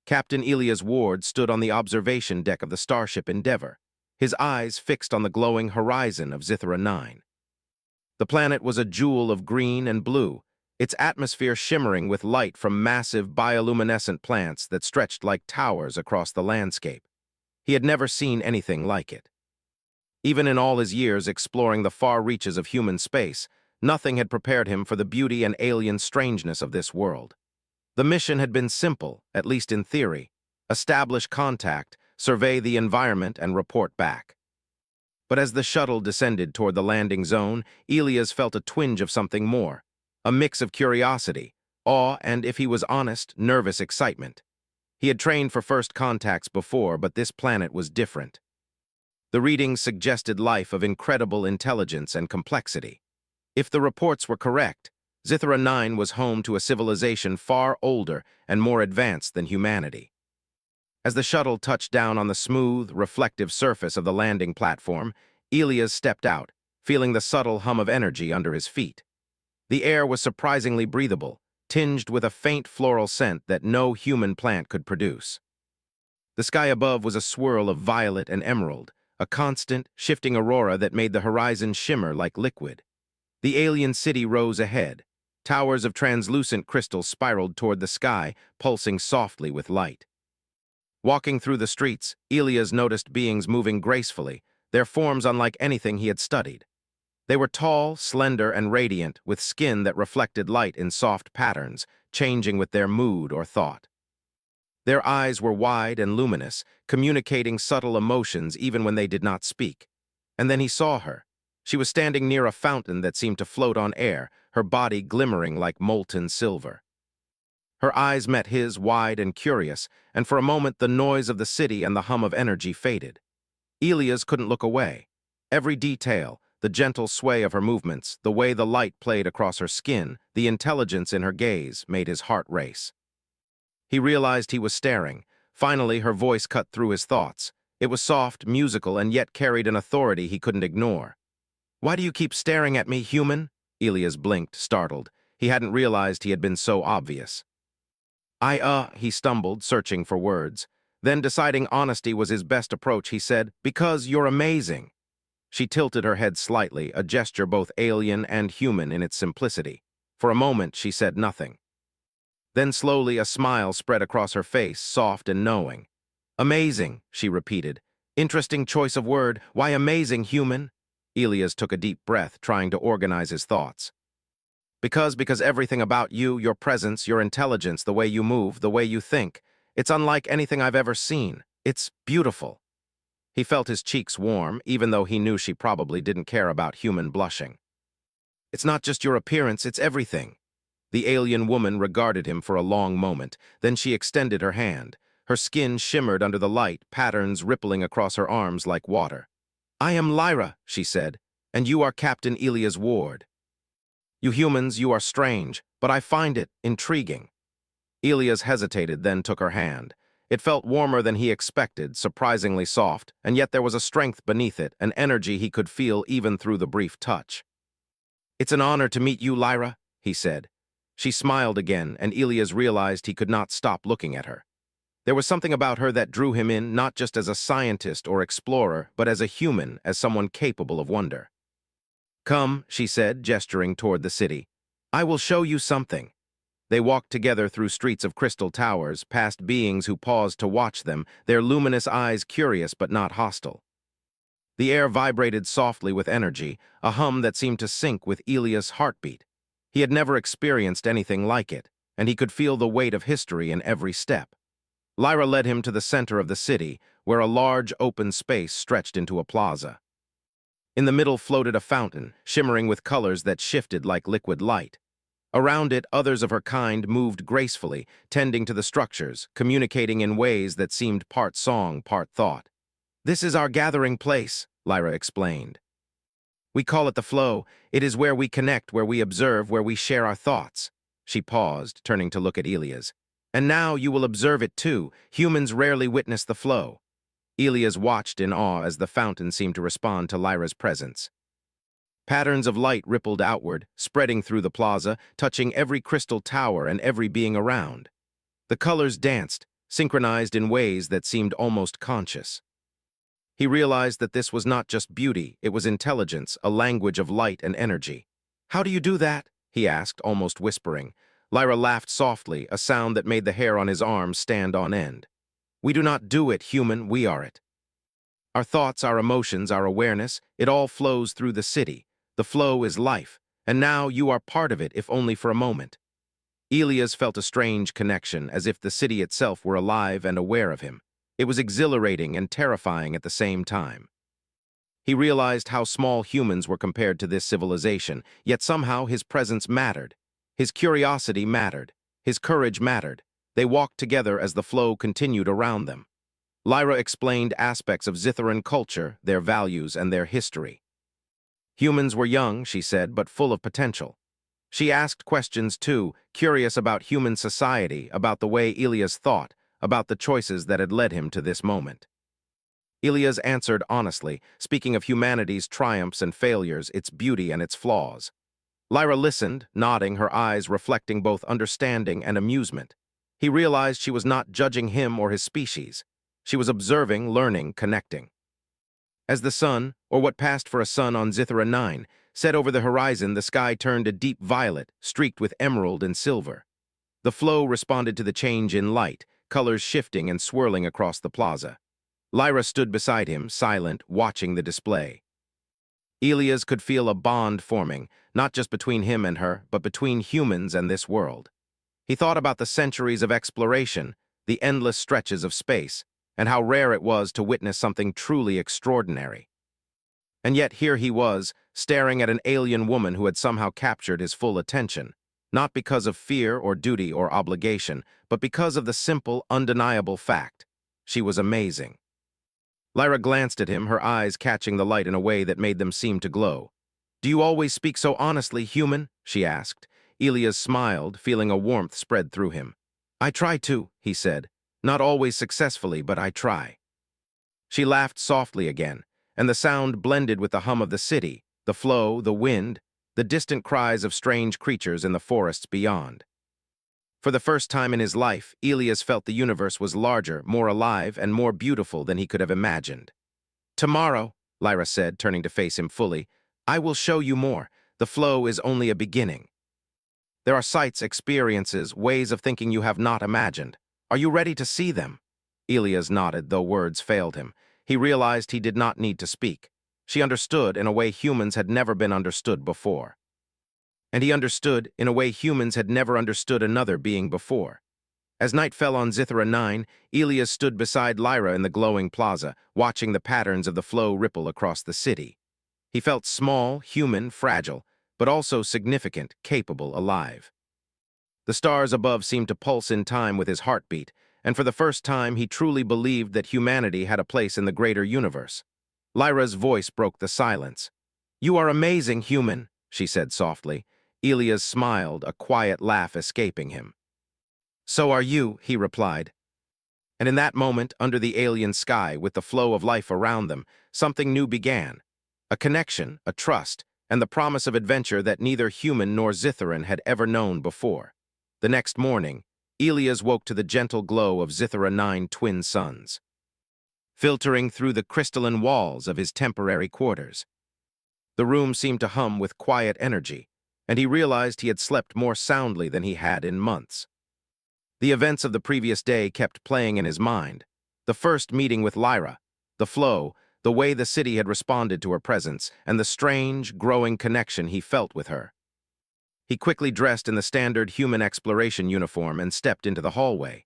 Captain Elias Ward stood on the observation deck of the starship Endeavour, his eyes fixed on the glowing horizon of Zithra 9. The planet was a jewel of green and blue, its atmosphere shimmering with light from massive bioluminescent plants that stretched like towers across the landscape. He had never seen anything like it. Even in all his years exploring the far reaches of human space, nothing had prepared him for the beauty and alien strangeness of this world. The mission had been simple, at least in theory: establish contact, survey the environment, and report back. But as the shuttle descended toward the landing zone, Elias felt a twinge of something more, a mix of curiosity, awe, and, if he was honest, nervous excitement. He had trained for first contacts before, but this planet was different. The readings suggested life of incredible intelligence and complexity. If the reports were correct, Zithra 9 was home to a civilization far older and more advanced than humanity. As the shuttle touched down on the smooth, reflective surface of the landing platform, Elias stepped out, feeling the subtle hum of energy under his feet. The air was surprisingly breathable, tinged with a faint floral scent that no human plant could produce. The sky above was a swirl of violet and emerald, a constant, shifting aurora that made the horizon shimmer like liquid. The alien city rose ahead. Towers of translucent crystal spiraled toward the sky, pulsing softly with light. Walking through the streets, Elias noticed beings moving gracefully, their forms unlike anything he had studied. They were tall, slender, and radiant, with skin that reflected light in soft patterns, changing with their mood or thought. Their eyes were wide and luminous, communicating subtle emotions even when they did not speak. And then he saw her. She was standing near a fountain that seemed to float on air, her body glimmering like molten silver. Her eyes met his, wide and curious, and for a moment the noise of the city and the hum of energy faded. Elias couldn't look away. Every detail, the gentle sway of her movements, the way the light played across her skin, the intelligence in her gaze, made his heart race. He realized he was staring. Finally, her voice cut through his thoughts. It was soft, musical, and yet carried an authority he couldn't ignore. "Why do you keep staring at me, human?" Elias blinked, startled. He hadn't realized he had been so obvious. He stumbled, searching for words. Then, deciding honesty was his best approach, he said, "Because you're amazing." She tilted her head slightly, a gesture both alien and human in its simplicity. For a moment, she said nothing. Then slowly a smile spread across her face, soft and knowing. "Amazing," she repeated. "Interesting choice of word. Why amazing, human?" Elias took a deep breath, trying to organize his thoughts. Because everything about you, your presence, your intelligence, the way you move, the way you think, it's unlike anything I've ever seen. It's beautiful." He felt his cheeks warm, even though he knew she probably didn't care about human blushing. "It's not just your appearance, it's everything." The alien woman regarded him for a long moment, then she extended her hand. Her skin shimmered under the light, patterns rippling across her arms like water. "I am Lyra," she said, "and you are Captain Elias Ward. You humans, you are strange, but I find it intriguing." Elias hesitated, then took her hand. It felt warmer than he expected, surprisingly soft, and yet there was a strength beneath it, an energy he could feel even through the brief touch. "It's an honor to meet you, Lyra," he said. She smiled again, and Elias realized he could not stop looking at her. There was something about her that drew him in, not just as a scientist or explorer, but as a human, as someone capable of wonder. "Come," she said, gesturing toward the city. "I will show you something." They walked together through streets of crystal towers, past beings who paused to watch them, their luminous eyes curious but not hostile. The air vibrated softly with energy, a hum that seemed to sync with Elias' heartbeat. He had never experienced anything like it, and he could feel the weight of history in every step. Lyra led him to the center of the city, where a large open space stretched into a plaza. In the middle floated a fountain, shimmering with colors that shifted like liquid light. Around it, others of her kind moved gracefully, tending to the structures, communicating in ways that seemed part song, part thought. "This is our gathering place," Lyra explained. "We call it the flow. It is where we connect, where we observe, where we share our thoughts." She paused, turning to look at Elias. "And now you will observe it too. Humans rarely witness the flow." Elias watched in awe as the fountain seemed to respond to Lyra's presence. Patterns of light rippled outward, spreading through the plaza, touching every crystal tower and every being around. The colors danced, synchronized in ways that seemed almost conscious. He realized that this was not just beauty, it was intelligence, a language of light and energy. "How do you do that?" he asked, almost whispering. Lyra laughed softly, a sound that made the hair on his arms stand on end. "We do not do it, human, we are it. Our thoughts, our emotions, our awareness, it all flows through the city. The flow is life, and now you are part of it, if only for a moment." Elias felt a strange connection, as if the city itself were alive and aware of him. It was exhilarating and terrifying at the same time. He realized how small humans were compared to this civilization, yet somehow his presence mattered. His curiosity mattered. His courage mattered. They walked together as the flow continued around them. Lyra explained aspects of Zitharan culture, their values, and their history. Humans were young, she said, but full of potential. She asked questions too, curious about human society, about the way Elias thought, about the choices that had led him to this moment. Elias answered honestly, speaking of humanity's triumphs and failures, its beauty and its flaws. Lyra listened, nodding, her eyes reflecting both understanding and amusement. He realized she was not judging him or his species. She was observing, learning, connecting. As the sun, or what passed for a sun on Zithara 9, set over the horizon, the sky turned a deep violet, streaked with emerald and silver. The flow responded to the change in light, colors shifting and swirling across the plaza. Lyra stood beside him, silent, watching the display. Elias could feel a bond forming, not just between him and her, but between humans and this world. He thought about the centuries of exploration, the endless stretches of space, and how rare it was to witness something truly extraordinary. And yet here he was, staring at an alien woman who had somehow captured his full attention, not because of fear or duty or obligation, but because of the simple, undeniable fact. She was amazing. Lyra glanced at him, her eyes catching the light in a way that made them seem to glow. "Do you always speak so honestly, human?" she asked. Elias smiled, feeling a warmth spread through him. "I try to," he said. "Not always successfully, but I try." She laughed softly again, and the sound blended with the hum of the city, the flow, the wind, the distant cries of strange creatures in the forests beyond. For the first time in his life, Elias felt the universe was larger, more alive, and more beautiful than he could have imagined. "Tomorrow," Lyra said, turning to face him fully, "I will show you more. The flow is only a beginning. There are sights, experiences, ways of thinking you have not imagined. Are you ready to see them?" Elias nodded, though words failed him. He realized he did not need to speak. She understood in a way humans had never been understood before. And he understood in a way humans had never understood another being before. As night fell on Zithara 9, Elias stood beside Lyra in the glowing plaza, watching the patterns of the flow ripple across the city. He felt small, human, fragile, but also significant, capable, alive. The stars above seemed to pulse in time with his heartbeat, and for the first time he truly believed that humanity had a place in the greater universe. Lyra's voice broke the silence. "You are amazing, human," she said softly. Elias smiled, a quiet laugh escaping him. "So are you," he replied. And in that moment, under the alien sky, with the flow of life around them, something new began. A connection, a trust, and the promise of adventure that neither human nor Zitharan had ever known before. The next morning, Elias woke to the gentle glow of Zithara 9 twin suns, filtering through the crystalline walls of his temporary quarters. The room seemed to hum with quiet energy, and he realized he had slept more soundly than he had in months. The events of the previous day kept playing in his mind. The first meeting with Lyra, the flow, the way the city had responded to her presence, and the strange, growing connection he felt with her. He quickly dressed in the standard human exploration uniform and stepped into the hallway.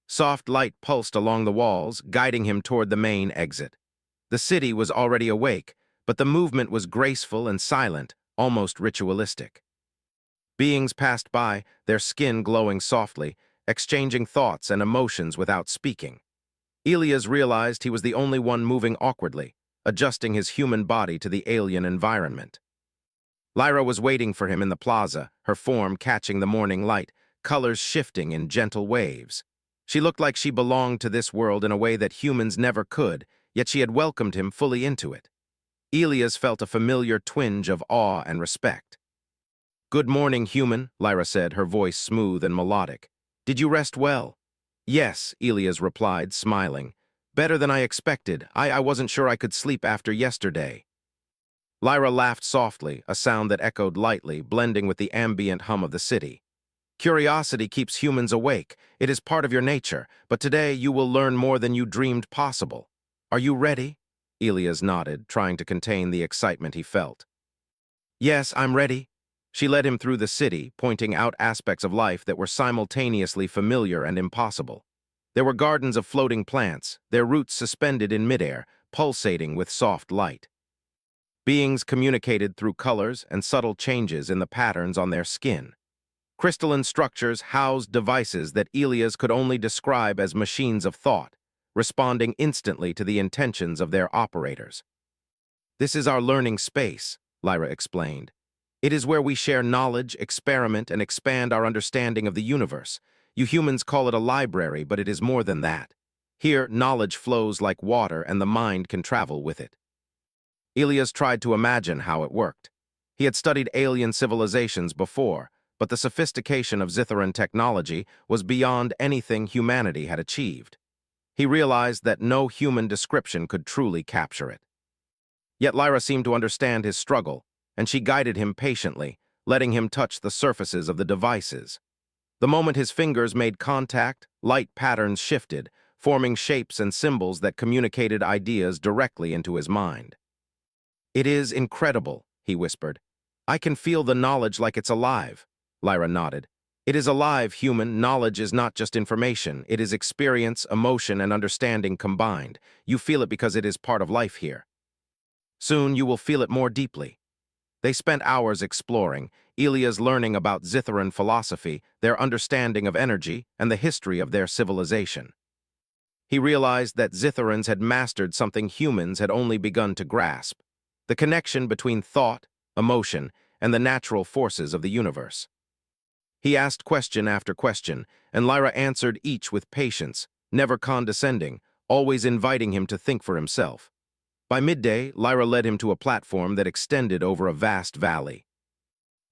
Soft light pulsed along the walls, guiding him toward the main exit. The city was already awake, but the movement was graceful and silent, almost ritualistic. Beings passed by, their skin glowing softly, exchanging thoughts and emotions without speaking. Elias realized he was the only one moving awkwardly, adjusting his human body to the alien environment. Lyra was waiting for him in the plaza, her form catching the morning light, colors shifting in gentle waves. She looked like she belonged to this world in a way that humans never could, yet she had welcomed him fully into it. Elias felt a familiar twinge of awe and respect. "Good morning, human," Lyra said, her voice smooth and melodic. "Did you rest well?" Yes, Elias replied, smiling. Better than I expected. I wasn't sure I could sleep after yesterday. Lyra laughed softly, a sound that echoed lightly, blending with the ambient hum of the city. Curiosity keeps humans awake. It is part of your nature, but today you will learn more than you dreamed possible. Are you ready? Elias nodded, trying to contain the excitement he felt. Yes, I'm ready. She led him through the city, pointing out aspects of life that were simultaneously familiar and impossible. There were gardens of floating plants, their roots suspended in midair, pulsating with soft light. Beings communicated through colors and subtle changes in the patterns on their skin. Crystalline structures housed devices that Elias could only describe as machines of thought, responding instantly to the intentions of their operators. This is our learning space, Lyra explained. It is where we share knowledge, experiment, and expand our understanding of the universe. You humans call it a library, but it is more than that. Here, knowledge flows like water and the mind can travel with it. Elias tried to imagine how it worked. He had studied alien civilizations before, but the sophistication of Zitharan technology was beyond anything humanity had achieved. He realized that no human description could truly capture it. Yet Lyra seemed to understand his struggle, and she guided him patiently, letting him touch the surfaces of the devices. The moment his fingers made contact, light patterns shifted, forming shapes and symbols that communicated ideas directly into his mind. It is incredible, he whispered. I can feel the knowledge like it's alive. Lyra nodded. It is alive, human. Knowledge is not just information. It is experience, emotion, and understanding combined. You feel it because it is part of life here. Soon you will feel it more deeply. They spent hours exploring, Elias learning about Zitharan philosophy, their understanding of energy, and the history of their civilization. He realized that Zitharans had mastered something humans had only begun to grasp: the connection between thought, emotion, and the natural forces of the universe. He asked question after question, and Lyra answered each with patience, never condescending, always inviting him to think for himself. By midday, Lyra led him to a platform that extended over a vast valley.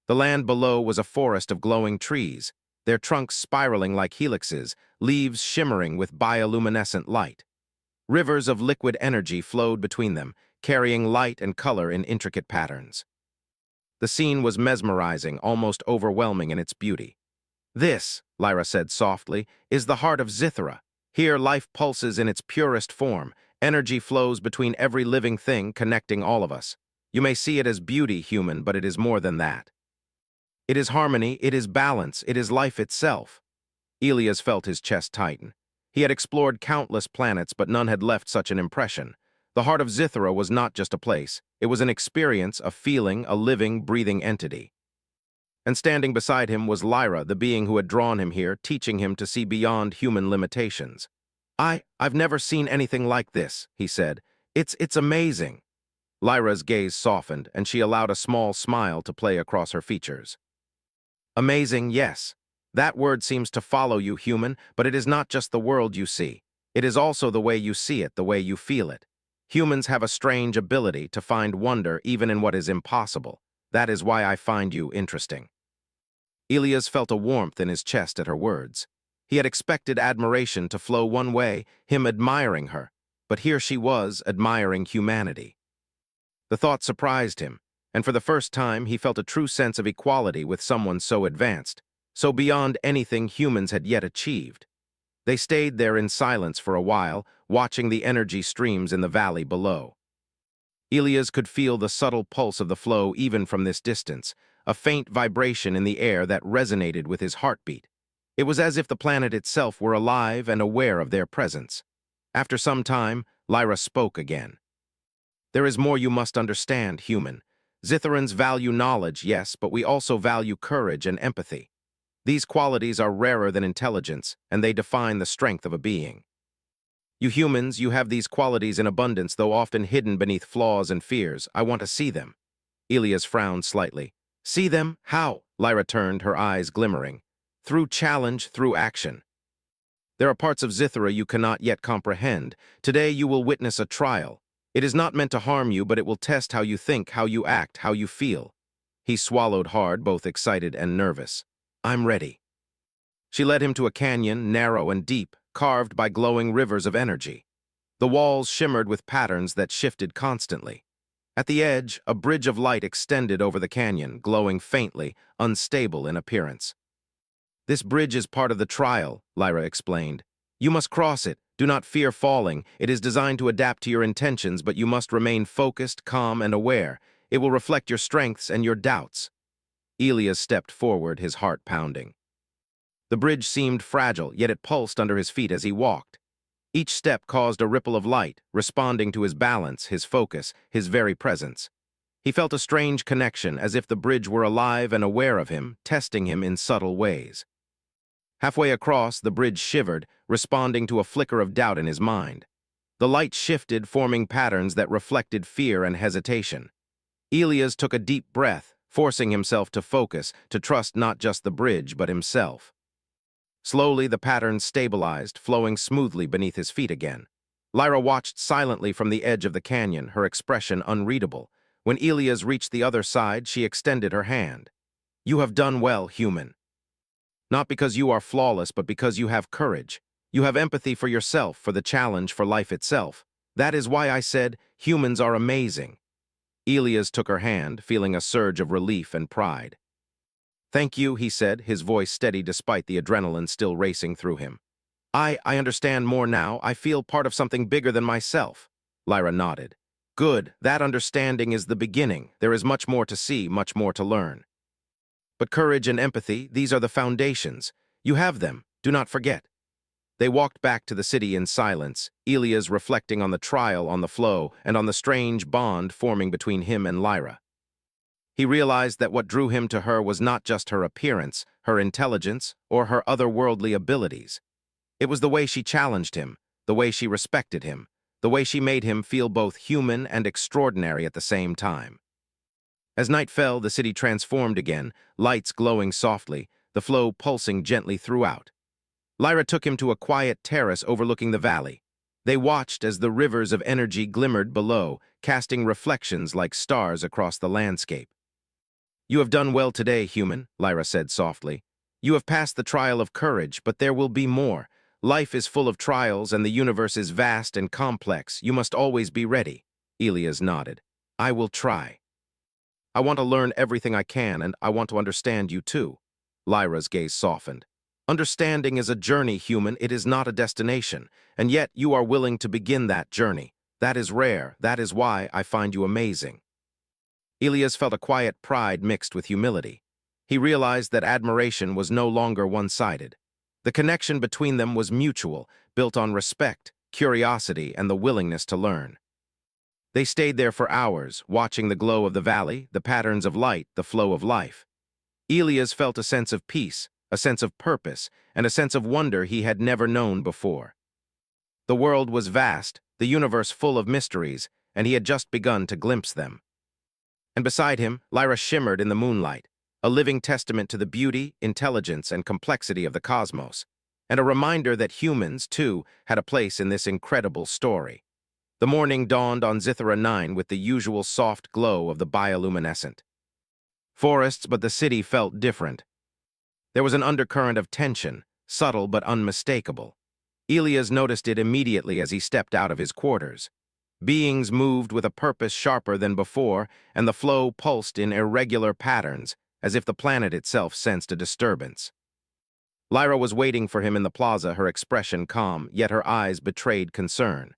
The land below was a forest of glowing trees, their trunks spiraling like helixes, leaves shimmering with bioluminescent light. Rivers of liquid energy flowed between them, carrying light and color in intricate patterns. The scene was mesmerizing, almost overwhelming in its beauty. This, Lyra said softly, is the heart of Zithara. Here life pulses in its purest form. Energy flows between every living thing, connecting all of us. You may see it as beauty, human, but it is more than that. It is harmony, it is balance, it is life itself. Elias felt his chest tighten. He had explored countless planets, but none had left such an impression. The heart of Zithara was not just a place. It was an experience, a feeling, a living, breathing entity. And standing beside him was Lyra, the being who had drawn him here, teaching him to see beyond human limitations. I've never seen anything like this, he said. It's amazing. Lyra's gaze softened, and she allowed a small smile to play across her features. Amazing, yes. That word seems to follow you, human, but it is not just the world you see. It is also the way you see it, the way you feel it. Humans have a strange ability to find wonder even in what is impossible. That is why I find you interesting. Elias felt a warmth in his chest at her words. He had expected admiration to flow one way, him admiring her, but here she was, admiring humanity. The thought surprised him, and for the first time he felt a true sense of equality with someone so advanced, so beyond anything humans had yet achieved. They stayed there in silence for a while, watching the energy streams in the valley below. Elias could feel the subtle pulse of the flow even from this distance, a faint vibration in the air that resonated with his heartbeat. It was as if the planet itself were alive and aware of their presence. After some time, Lyra spoke again. There is more you must understand, human. Zitharans value knowledge, yes, but we also value courage and empathy. These qualities are rarer than intelligence, and they define the strength of a being. You humans, you have these qualities in abundance, though often hidden beneath flaws and fears. I want to see them. Elias frowned slightly. See them? How? Lyra turned, her eyes glimmering. Through challenge, through action. There are parts of Zithara you cannot yet comprehend. Today you will witness a trial. It is not meant to harm you, but it will test how you think, how you act, how you feel. He swallowed hard, both excited and nervous. I'm ready. She led him to a canyon, narrow and deep, carved by glowing rivers of energy. The walls shimmered with patterns that shifted constantly. At the edge, a bridge of light extended over the canyon, glowing faintly, unstable in appearance. "This bridge is part of the trial," Lyra explained. "You must cross it. Do not fear falling. It is designed to adapt to your intentions, but you must remain focused, calm, and aware. It will reflect your strengths and your doubts." Elias stepped forward, his heart pounding. The bridge seemed fragile, yet it pulsed under his feet as he walked. Each step caused a ripple of light, responding to his balance, his focus, his very presence. He felt a strange connection, as if the bridge were alive and aware of him, testing him in subtle ways. Halfway across, the bridge shivered, responding to a flicker of doubt in his mind. The light shifted, forming patterns that reflected fear and hesitation. Elias took a deep breath, forcing himself to focus, to trust not just the bridge, but himself. Slowly, the patterns stabilized, flowing smoothly beneath his feet again. Lyra watched silently from the edge of the canyon, her expression unreadable. When Elias reached the other side, she extended her hand. "You have done well, human. Not because you are flawless, but because you have courage. You have empathy for yourself, for the challenge, for life itself. That is why I said, humans are amazing." Elias took her hand, feeling a surge of relief and pride. "Thank you," he said, his voice steady despite the adrenaline still racing through him. I understand more now. I feel part of something bigger than myself." Lyra nodded. "Good. That understanding is the beginning. There is much more to see, much more to learn. But courage and empathy, these are the foundations. You have them. Do not forget." They walked back to the city in silence, Elias reflecting on the trial on the flow and on the strange bond forming between him and Lyra. He realized that what drew him to her was not just her appearance, her intelligence, or her otherworldly abilities. It was the way she challenged him, the way she respected him, the way she made him feel both human and extraordinary at the same time. As night fell, the city transformed again, lights glowing softly, the flow pulsing gently throughout. Lyra took him to a quiet terrace overlooking the valley. They watched as the rivers of energy glimmered below, casting reflections like stars across the landscape. "You have done well today, human," Lyra said softly. "You have passed the trial of courage, but there will be more. Life is full of trials, and the universe is vast and complex. You must always be ready." Elias nodded. "I will try. I want to learn everything I can, and I want to understand you too." Lyra's gaze softened. "Understanding is a journey, human. It is not a destination, and yet you are willing to begin that journey. That is rare. That is why I find you amazing." Elias felt a quiet pride mixed with humility. He realized that admiration was no longer one-sided. The connection between them was mutual, built on respect, curiosity, and the willingness to learn. They stayed there for hours, watching the glow of the valley, the patterns of light, the flow of life. Elias felt a sense of peace, a sense of purpose, and a sense of wonder he had never known before. The world was vast, the universe full of mysteries, and he had just begun to glimpse them. And beside him, Lyra shimmered in the moonlight, a living testament to the beauty, intelligence, and complexity of the cosmos, and a reminder that humans, too, had a place in this incredible story. The morning dawned on Scifi 9 with the usual soft glow of the bioluminescent. Forests, but the city felt different. There was an undercurrent of tension, subtle but unmistakable. Elias noticed it immediately as he stepped out of his quarters. Beings moved with a purpose sharper than before, and the flow pulsed in irregular patterns, as if the planet itself sensed a disturbance. Lyra was waiting for him in the plaza, her expression calm, yet her eyes betrayed concern.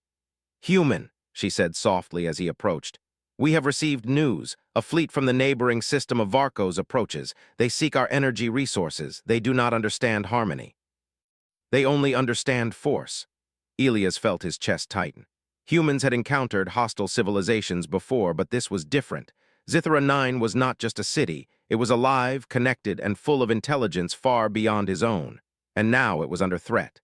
"Human," she said softly as he approached. "We have received news. A fleet from the neighboring system of Varkos approaches. They seek our energy resources. They do not understand harmony. They only understand force." Elias felt his chest tighten. Humans had encountered hostile civilizations before, but this was different. Scifi 9 was not just a city. It was alive, connected, and full of intelligence far beyond his own. And now it was under threat.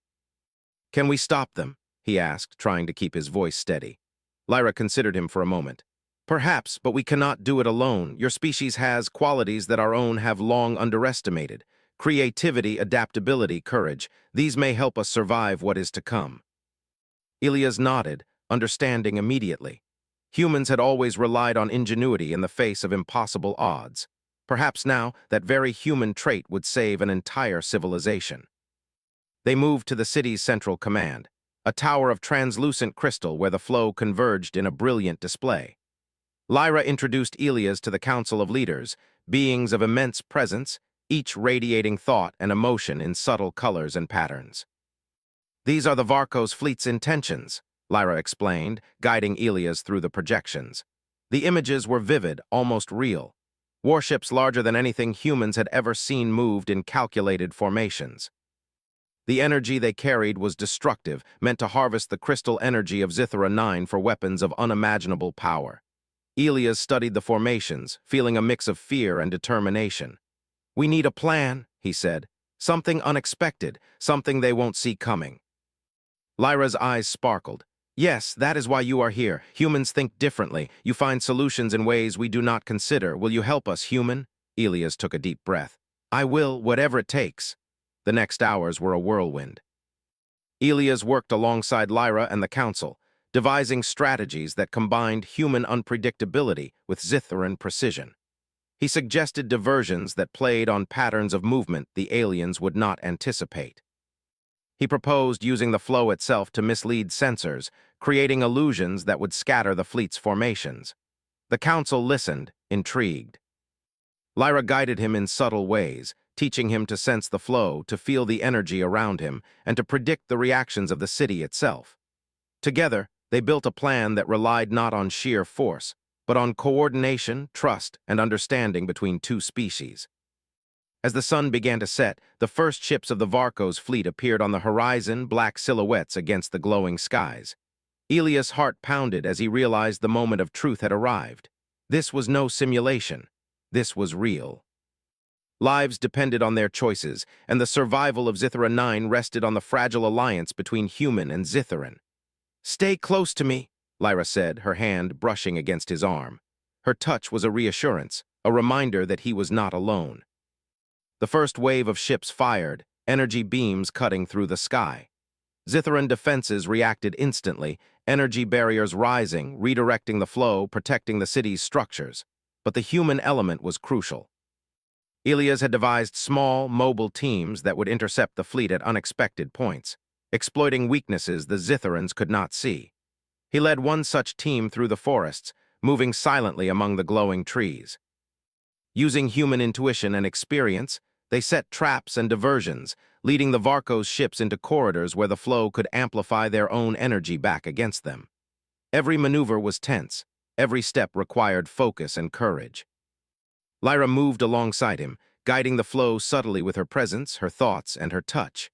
"Can we stop them?" he asked, trying to keep his voice steady. Lyra considered him for a moment. "Perhaps, but we cannot do it alone. Your species has qualities that our own have long underestimated. Creativity, adaptability, courage. These may help us survive what is to come." Elias nodded, understanding immediately. Humans had always relied on ingenuity in the face of impossible odds. Perhaps now, that very human trait would save an entire civilization. They moved to the city's central command, a tower of translucent crystal where the flow converged in a brilliant display. Lyra introduced Elias to the Council of Leaders, beings of immense presence, each radiating thought and emotion in subtle colors and patterns. "These are the Varco's fleet's intentions," Lyra explained, guiding Elias through the projections. The images were vivid, almost real. Warships larger than anything humans had ever seen moved in calculated formations. The energy they carried was destructive, meant to harvest the crystal energy of Zithra 9 for weapons of unimaginable power. Elias studied the formations, feeling a mix of fear and determination. "We need a plan," he said. "Something unexpected, something they won't see coming." Lyra's eyes sparkled. "Yes, that is why you are here. Humans think differently. You find solutions in ways we do not consider. Will you help us, human?" Elias took a deep breath. "I will, whatever it takes." The next hours were a whirlwind. Elias worked alongside Lyra and the Council, devising strategies that combined human unpredictability with Zithran precision. He suggested diversions that played on patterns of movement the aliens would not anticipate. He proposed using the flow itself to mislead sensors, creating illusions that would scatter the fleet's formations. The Council listened, intrigued. Lyra guided him in subtle ways, teaching him to sense the flow, to feel the energy around him, and to predict the reactions of the city itself. Together, they built a plan that relied not on sheer force, but on coordination, trust, and understanding between two species. As the sun began to set, the first ships of the Varco's fleet appeared on the horizon, black silhouettes against the glowing skies. Elias' heart pounded as he realized the moment of truth had arrived. This was no simulation. This was real. Lives depended on their choices, and the survival of Zithra 9 rested on the fragile alliance between human and Zithran. "Stay close to me," Lyra said, her hand brushing against his arm. Her touch was a reassurance, a reminder that he was not alone. The first wave of ships fired, energy beams cutting through the sky. Zithran defenses reacted instantly, energy barriers rising, redirecting the flow, protecting the city's structures. But the human element was crucial. Elias had devised small, mobile teams that would intercept the fleet at unexpected points, exploiting weaknesses the Zithrans could not see. He led one such team through the forests, moving silently among the glowing trees. Using human intuition and experience, they set traps and diversions, leading the Varco's ships into corridors where the flow could amplify their own energy back against them. Every maneuver was tense. Every step required focus and courage. Lyra moved alongside him, guiding the flow subtly with her presence, her thoughts, and her touch.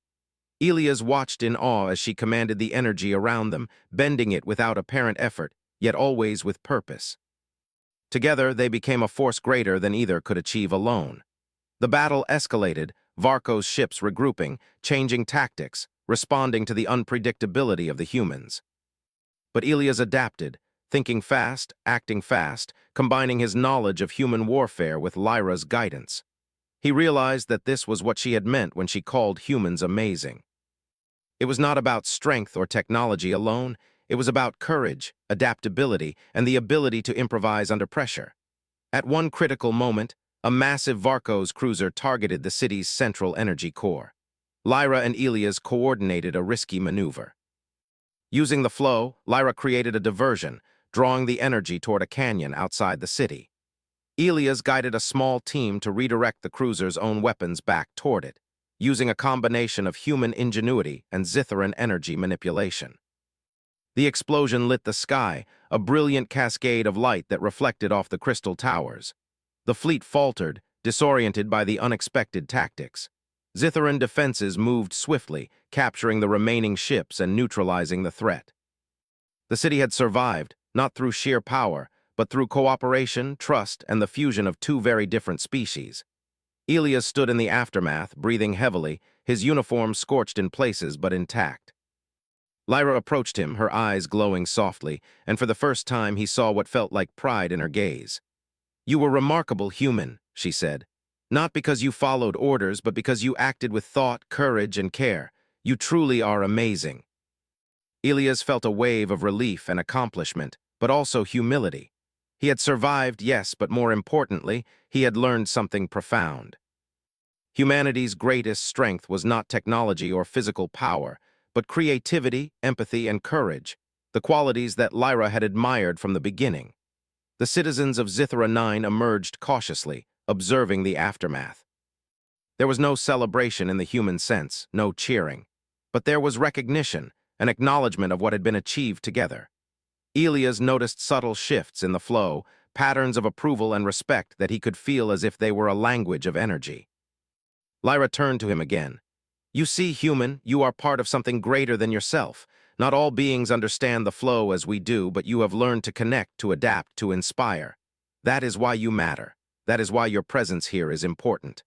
Elias watched in awe as she commanded the energy around them, bending it without apparent effort, yet always with purpose. Together, they became a force greater than either could achieve alone. The battle escalated, Varco's ships regrouping, changing tactics, responding to the unpredictability of the humans. But Elias adapted, thinking fast, acting fast, combining his knowledge of human warfare with Lyra's guidance. He realized that this was what she had meant when she called humans amazing. It was not about strength or technology alone, it was about courage, adaptability, and the ability to improvise under pressure. At one critical moment, a massive Varco's cruiser targeted the city's central energy core. Lyra and Elias coordinated a risky maneuver. Using the flow, Lyra created a diversion, drawing the energy toward a canyon outside the city. Elias guided a small team to redirect the cruiser's own weapons back toward it, using a combination of human ingenuity and Zithran energy manipulation. The explosion lit the sky, a brilliant cascade of light that reflected off the crystal towers. The fleet faltered, disoriented by the unexpected tactics. Zithran defenses moved swiftly, capturing the remaining ships and neutralizing the threat. The city had survived, not through sheer power, but through cooperation, trust, and the fusion of two very different species. Elias stood in the aftermath, breathing heavily, his uniform scorched in places but intact. Lyra approached him, her eyes glowing softly, and for the first time he saw what felt like pride in her gaze. "You were remarkable, human," she said. "Not because you followed orders, but because you acted with thought, courage, and care. You truly are amazing." Elias felt a wave of relief and accomplishment, but also humility. He had survived, yes, but more importantly, he had learned something profound. Humanity's greatest strength was not technology or physical power, but creativity, empathy, and courage, the qualities that Lyra had admired from the beginning. The citizens of Zithra 9 emerged cautiously, observing the aftermath. There was no celebration in the human sense, no cheering. But there was recognition, an acknowledgement of what had been achieved together. Elias noticed subtle shifts in the flow, patterns of approval and respect that he could feel as if they were a language of energy. Lyra turned to him again. You see, human, you are part of something greater than yourself. Not all beings understand the flow as we do, but you have learned to connect, to adapt, to inspire. That is why you matter. That is why your presence here is important.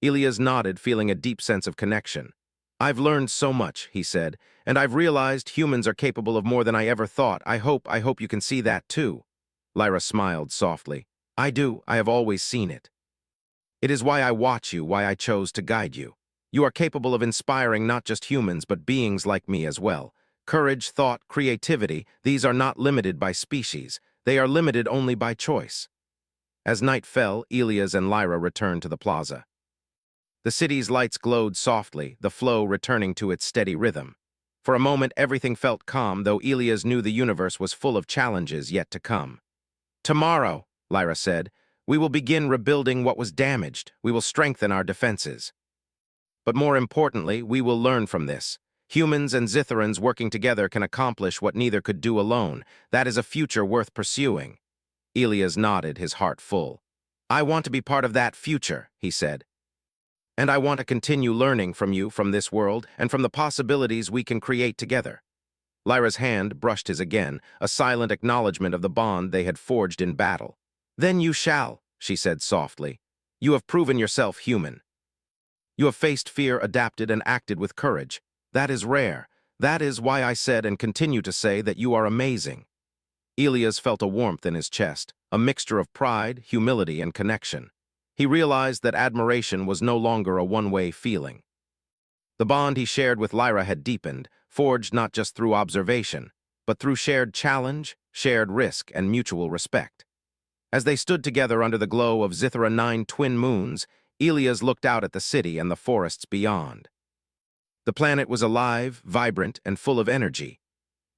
Elias nodded, feeling a deep sense of connection. I've learned so much, he said, and I've realized humans are capable of more than I ever thought. I hope you can see that too. Lyra smiled softly. I do, I have always seen it. It is why I watch you, why I chose to guide you. You are capable of inspiring not just humans, but beings like me as well. Courage, thought, creativity, these are not limited by species. They are limited only by choice. As night fell, Elias and Lyra returned to the plaza. The city's lights glowed softly, the flow returning to its steady rhythm. For a moment, everything felt calm, though Elias knew the universe was full of challenges yet to come. Tomorrow, Lyra said, we will begin rebuilding what was damaged. We will strengthen our defenses. But more importantly, we will learn from this. Humans and Zitherans working together can accomplish what neither could do alone. That is a future worth pursuing. Elias nodded, his heart full. I want to be part of that future, he said. And I want to continue learning from you, from this world, and from the possibilities we can create together. Lyra's hand brushed his again, a silent acknowledgement of the bond they had forged in battle. Then you shall, she said softly. You have proven yourself human. You have faced fear, adapted, and acted with courage. That is rare. That is why I said and continue to say that you are amazing. Elias felt a warmth in his chest, a mixture of pride, humility, and connection. He realized that admiration was no longer a one-way feeling. The bond he shared with Lyra had deepened, forged not just through observation, but through shared challenge, shared risk, and mutual respect. As they stood together under the glow of Zithra 9 twin moons, Elias looked out at the city and the forests beyond. The planet was alive, vibrant, and full of energy.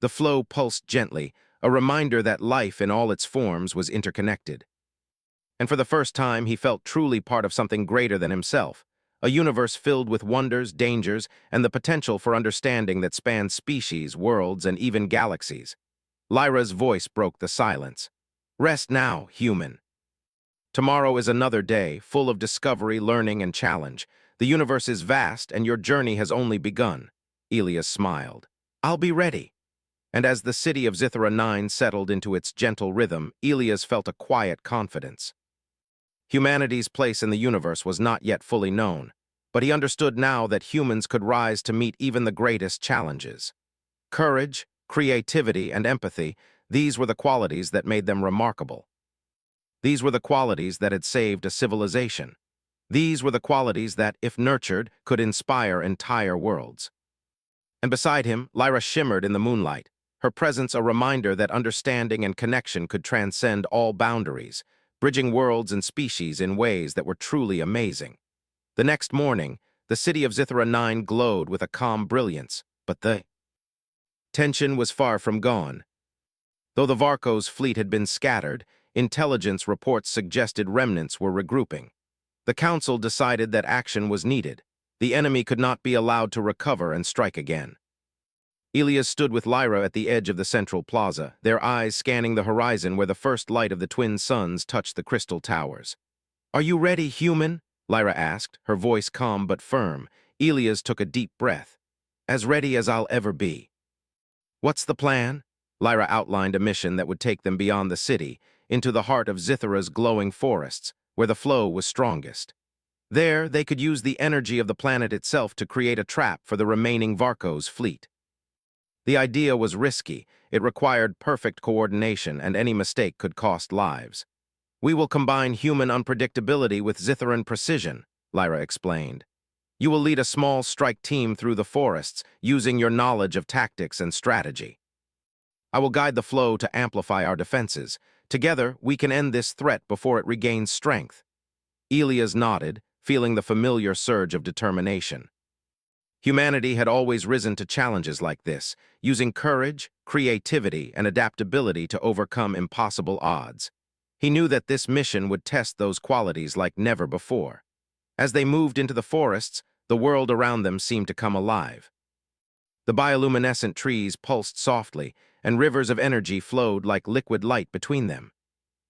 The flow pulsed gently, a reminder that life in all its forms was interconnected. And for the first time, he felt truly part of something greater than himself, a universe filled with wonders, dangers, and the potential for understanding that spanned species, worlds, and even galaxies. Lyra's voice broke the silence. Rest now, human. Tomorrow is another day, full of discovery, learning, and challenge. The universe is vast, and your journey has only begun. Elias smiled. I'll be ready. And as the city of Zithra 9 settled into its gentle rhythm, Elias felt a quiet confidence. Humanity's place in the universe was not yet fully known, but he understood now that humans could rise to meet even the greatest challenges. Courage, creativity, and empathy, these were the qualities that made them remarkable. These were the qualities that had saved a civilization. These were the qualities that, if nurtured, could inspire entire worlds. And beside him, Lyra shimmered in the moonlight, her presence a reminder that understanding and connection could transcend all boundaries, bridging worlds and species in ways that were truly amazing. The next morning, the city of Zithra 9 glowed with a calm brilliance, but the tension was far from gone. Though the Varco's fleet had been scattered, intelligence reports suggested remnants were regrouping. The council decided that action was needed. The enemy could not be allowed to recover and strike again. Elias stood with Lyra at the edge of the central plaza, their eyes scanning the horizon where the first light of the twin suns touched the crystal towers. Are you ready, human? Lyra asked, her voice calm but firm. Elias took a deep breath. As ready as I'll ever be. What's the plan? Lyra outlined a mission that would take them beyond the city, into the heart of Zithra's glowing forests, where the flow was strongest. There, they could use the energy of the planet itself to create a trap for the remaining Varco's fleet. The idea was risky. It required perfect coordination, and any mistake could cost lives. We will combine human unpredictability with Zithran precision, Lyra explained. You will lead a small strike team through the forests, using your knowledge of tactics and strategy. I will guide the flow to amplify our defenses. Together, we can end this threat before it regains strength. Elias nodded, feeling the familiar surge of determination. Humanity had always risen to challenges like this, using courage, creativity, and adaptability to overcome impossible odds. He knew that this mission would test those qualities like never before. As they moved into the forests, the world around them seemed to come alive. The bioluminescent trees pulsed softly, and rivers of energy flowed like liquid light between them.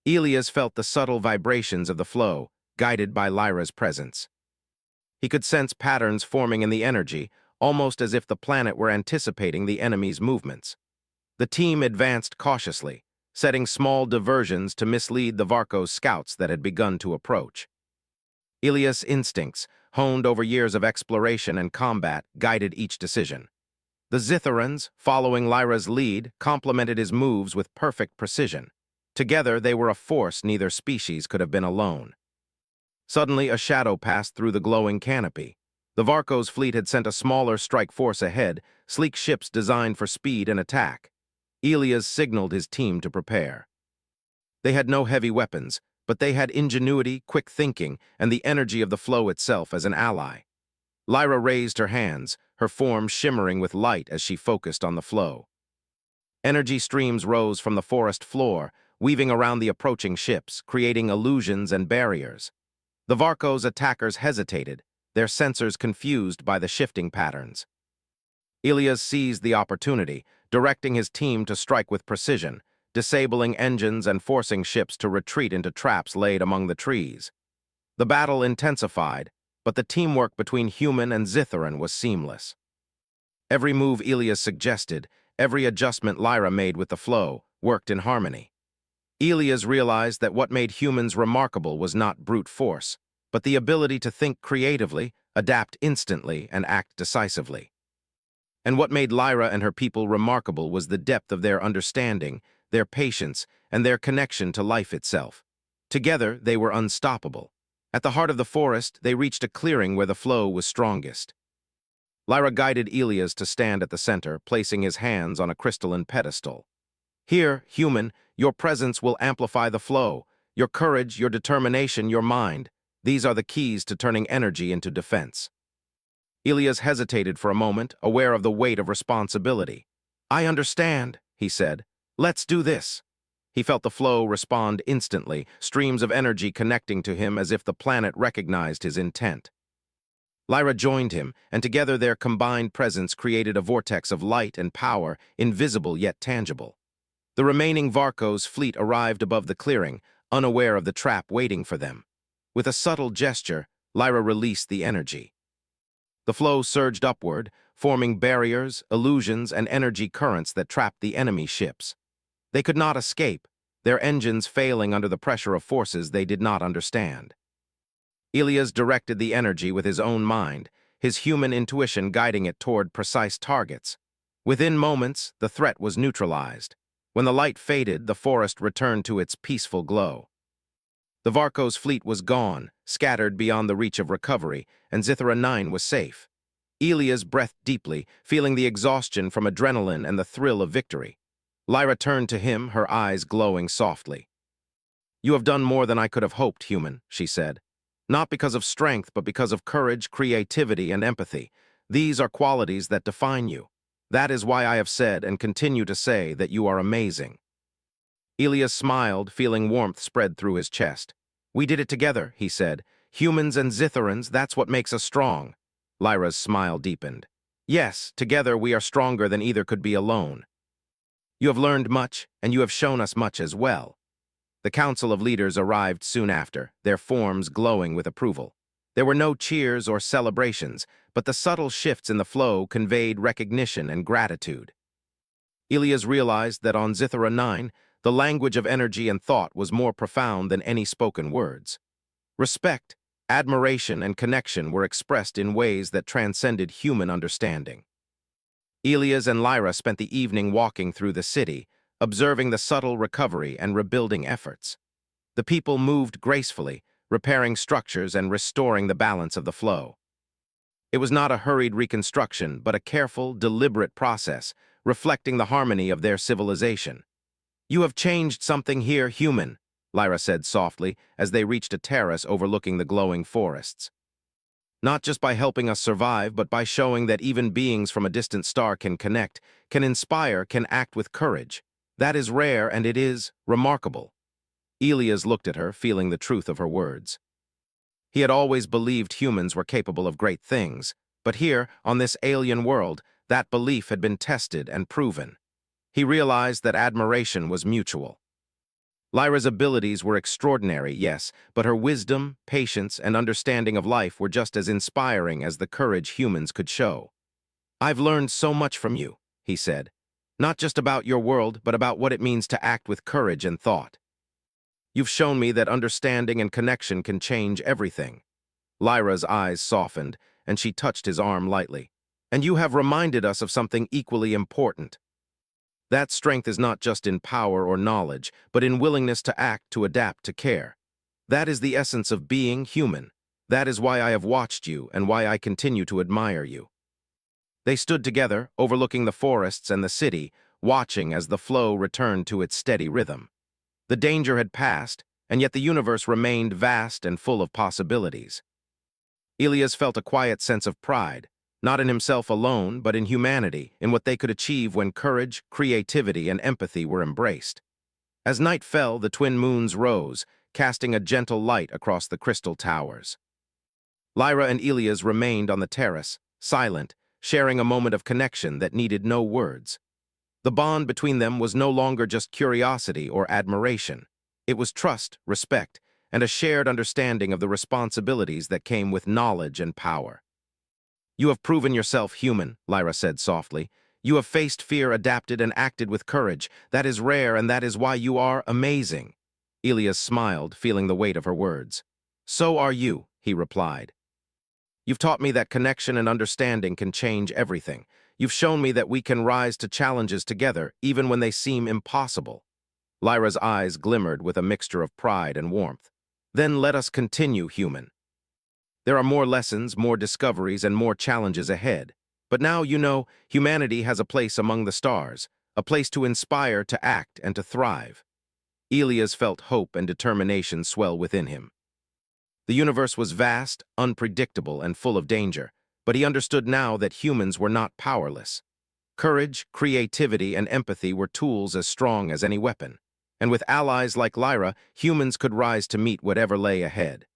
Elias felt the subtle vibrations of the flow, guided by Lyra's presence. He could sense patterns forming in the energy, almost as if the planet were anticipating the enemy's movements. The team advanced cautiously, setting small diversions to mislead the Varco's scouts that had begun to approach. Elias' instincts, honed over years of exploration and combat, guided each decision. The Zitherans, following Lyra's lead, complemented his moves with perfect precision. Together, they were a force neither species could have been alone. Suddenly, a shadow passed through the glowing canopy. The Varco's fleet had sent a smaller strike force ahead, sleek ships designed for speed and attack. Elias signaled his team to prepare. They had no heavy weapons, but they had ingenuity, quick thinking, and the energy of the flow itself as an ally. Lyra raised her hands, her form shimmering with light as she focused on the flow. Energy streams rose from the forest floor, weaving around the approaching ships, creating illusions and barriers. The Varco's attackers hesitated, their sensors confused by the shifting patterns. Elias seized the opportunity, directing his team to strike with precision, disabling engines and forcing ships to retreat into traps laid among the trees. The battle intensified, but the teamwork between human and Zitharan was seamless. Every move Elias suggested, every adjustment Lyra made with the flow, worked in harmony. Elias realized that what made humans remarkable was not brute force, but the ability to think creatively, adapt instantly, and act decisively. And what made Lyra and her people remarkable was the depth of their understanding, their patience, and their connection to life itself. Together, they were unstoppable. At the heart of the forest, they reached a clearing where the flow was strongest. Lyra guided Elias to stand at the center, placing his hands on a crystalline pedestal. Here, human, your presence will amplify the flow. Your courage, your determination, your mind. These are the keys to turning energy into defense. Elias hesitated for a moment, aware of the weight of responsibility. I understand, he said. Let's do this. He felt the flow respond instantly, streams of energy connecting to him as if the planet recognized his intent. Lyra joined him, and together their combined presence created a vortex of light and power, invisible yet tangible. The remaining Varco's fleet arrived above the clearing, unaware of the trap waiting for them. With a subtle gesture, Lyra released the energy. The flow surged upward, forming barriers, illusions, and energy currents that trapped the enemy ships. They could not escape, their engines failing under the pressure of forces they did not understand. Elias directed the energy with his own mind, his human intuition guiding it toward precise targets. Within moments, the threat was neutralized. When the light faded, the forest returned to its peaceful glow. The Varco's fleet was gone, scattered beyond the reach of recovery, and Zithara 9 was safe. Elias breathed deeply, feeling the exhaustion from adrenaline and the thrill of victory. Lyra turned to him, her eyes glowing softly. You have done more than I could have hoped, human, she said. Not because of strength, but because of courage, creativity, and empathy. These are qualities that define you. That is why I have said and continue to say that you are amazing. Elias smiled, feeling warmth spread through his chest. We did it together, he said. Humans and Zitharans, that's what makes us strong. Lyra's smile deepened. Yes, together we are stronger than either could be alone. You have learned much, and you have shown us much as well. The Council of Leaders arrived soon after, their forms glowing with approval. There were no cheers or celebrations, but the subtle shifts in the flow conveyed recognition and gratitude. Elias realized that on Zithara 9, the language of energy and thought was more profound than any spoken words. Respect, admiration, and connection were expressed in ways that transcended human understanding. Elias and Lyra spent the evening walking through the city, observing the subtle recovery and rebuilding efforts. The people moved gracefully, repairing structures and restoring the balance of the flow. It was not a hurried reconstruction, but a careful, deliberate process, reflecting the harmony of their civilization. You have changed something here, human, Lyra said softly as they reached a terrace overlooking the glowing forests. Not just by helping us survive, but by showing that even beings from a distant star can connect, can inspire, can act with courage. That is rare and it is remarkable. Elias looked at her, feeling the truth of her words. He had always believed humans were capable of great things, but here, on this alien world, that belief had been tested and proven. He realized that admiration was mutual. Lyra's abilities were extraordinary, yes, but her wisdom, patience, and understanding of life were just as inspiring as the courage humans could show. "I've learned so much from you," he said. "Not just about your world, but about what it means to act with courage and thought. You've shown me that understanding and connection can change everything." Lyra's eyes softened, and she touched his arm lightly. "And you have reminded us of something equally important. That strength is not just in power or knowledge, but in willingness to act, to adapt, to care. That is the essence of being human. That is why I have watched you and why I continue to admire you." They stood together, overlooking the forests and the city, watching as the flow returned to its steady rhythm. The danger had passed, and yet the universe remained vast and full of possibilities. Elias felt a quiet sense of pride, not in himself alone, but in humanity, in what they could achieve when courage, creativity, and empathy were embraced. As night fell, the twin moons rose, casting a gentle light across the crystal towers. Lyra and Elias remained on the terrace, silent, sharing a moment of connection that needed no words. The bond between them was no longer just curiosity or admiration. It was trust, respect, and a shared understanding of the responsibilities that came with knowledge and power. "You have proven yourself human," Lyra said softly. "You have faced fear, adapted, and acted with courage. That is rare, and that is why you are amazing." Elias smiled, feeling the weight of her words. "So are you," he replied. "You've taught me that connection and understanding can change everything. You've shown me that we can rise to challenges together, even when they seem impossible." Lyra's eyes glimmered with a mixture of pride and warmth. "Then let us continue, human. There are more lessons, more discoveries, and more challenges ahead. But now, you know, humanity has a place among the stars, a place to inspire, to act, and to thrive." Elias felt hope and determination swell within him. The universe was vast, unpredictable, and full of danger, but he understood now that humans were not powerless. Courage, creativity, and empathy were tools as strong as any weapon. And with allies like Lyra, humans could rise to meet whatever lay ahead.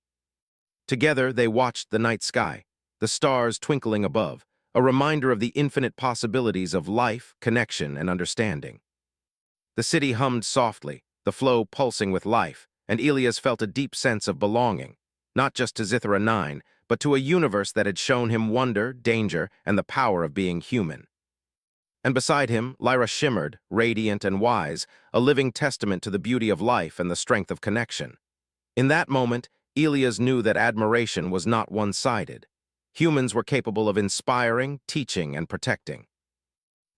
Together, they watched the night sky, the stars twinkling above, a reminder of the infinite possibilities of life, connection, and understanding. The city hummed softly, the flow pulsing with life, and Elias felt a deep sense of belonging, not just to Zithra 9, but to a universe that had shown him wonder, danger, and the power of being human. And beside him, Lyra shimmered, radiant and wise, a living testament to the beauty of life and the strength of connection. In that moment, Elias knew that admiration was not one-sided. Humans were capable of inspiring, teaching, and protecting.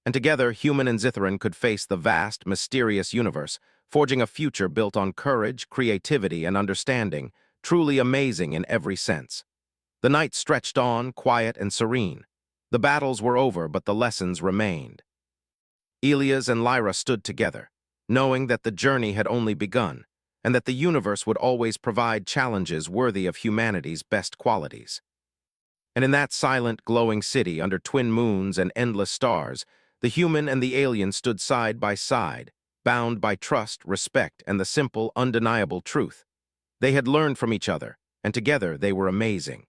And together, human and Zithran could face the vast, mysterious universe, forging a future built on courage, creativity, and understanding, truly amazing in every sense. The night stretched on, quiet and serene. The battles were over, but the lessons remained. Elias and Lyra stood together, knowing that the journey had only begun, and that the universe would always provide challenges worthy of humanity's best qualities. And in that silent, glowing city under twin moons and endless stars, the human and the alien stood side by side, bound by trust, respect, and the simple, undeniable truth. They had learned from each other, and together they were amazing.